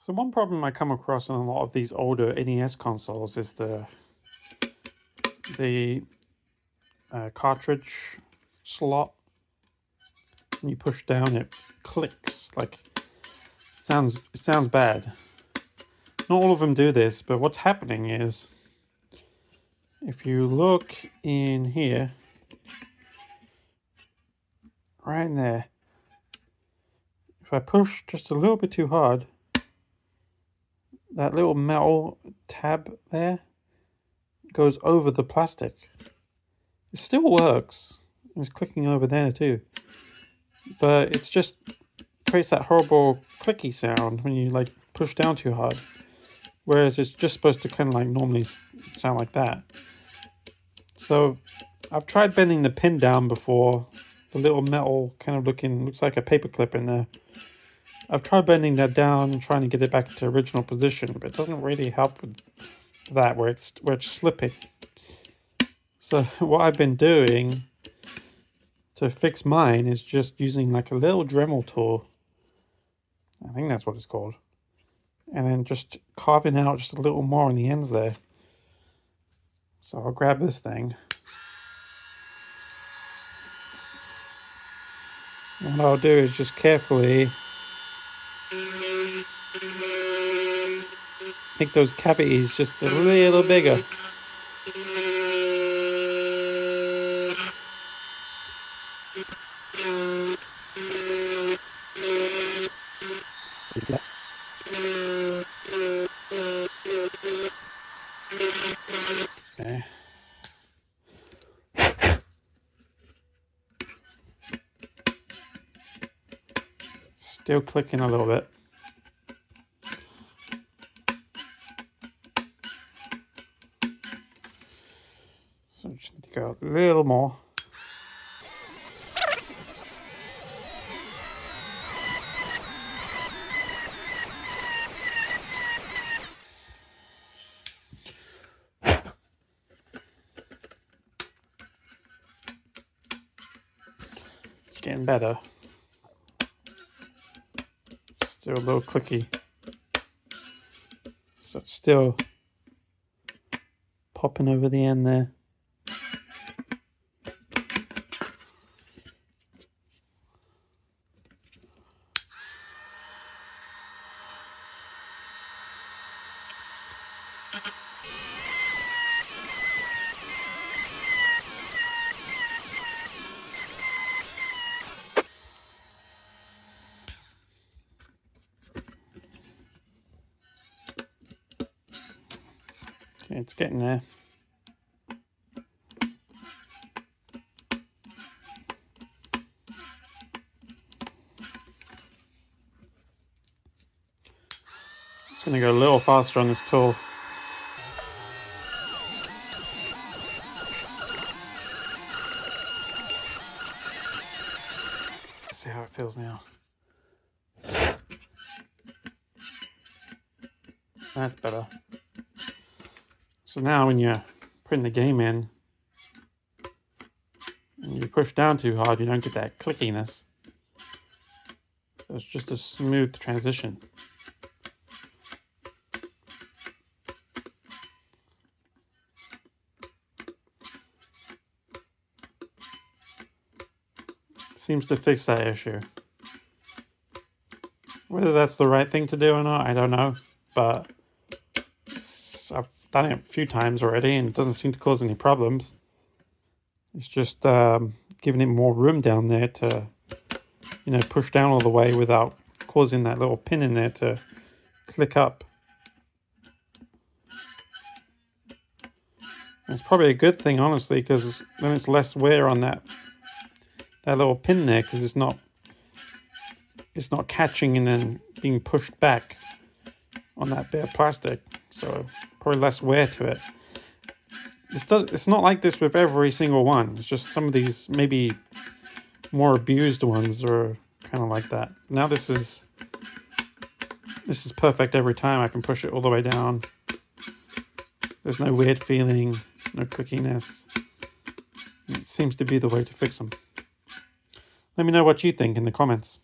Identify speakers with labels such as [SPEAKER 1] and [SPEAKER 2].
[SPEAKER 1] So one problem I come across in a lot of these older NES consoles is the cartridge slot. When you push down, it clicks. Like it sounds bad. Not all of them do this, but what's happening is if you look in here, right in there, if I push just a little bit too hard, that little metal tab there goes over the plastic. It still works. It's clicking over there too. But it's just creates that horrible clicky sound when you like push down too hard. Whereas it's just supposed to kind of like normally sound like that. So I've tried bending the pin down before. The little metal kind of looks like a paper clip in there. I've tried bending that down and trying to get it back to original position, but it doesn't really help with that where it's slipping. So what I've been doing to fix mine is just using like a little Dremel tool. I think that's what it's called. And then just carving out just a little more on the ends there. So I'll grab this thing. And what I'll do is just carefully make those cavities just a little bigger. Okay. Still clicking a little bit. So just need to go a little more. It's getting better. Still a little clicky. So it's still popping over the end there. Okay, it's getting there. It's going to go a little faster on this tool. Let's see how it feels now. That's better. So now when you're putting the game in and you push down too hard, you don't get that clickiness. So it's just a smooth transition. Seems to fix that issue. Whether that's the right thing to do or not, I don't know. But I've done it a few times already and it doesn't seem to cause any problems. It's just giving it more room down there to, push down all the way without causing that little pin in there to click up. And it's probably a good thing, honestly, because then it's less wear on that little pin there, because it's not catching and then being pushed back on that bit of plastic. So probably less wear to it. It's not like this with every single one. It's just some of these maybe more abused ones are kind of like that. Now this is perfect every time. I can push it all the way down. There's no weird feeling, no clickiness. It seems to be the way to fix them. Let me know what you think in the comments.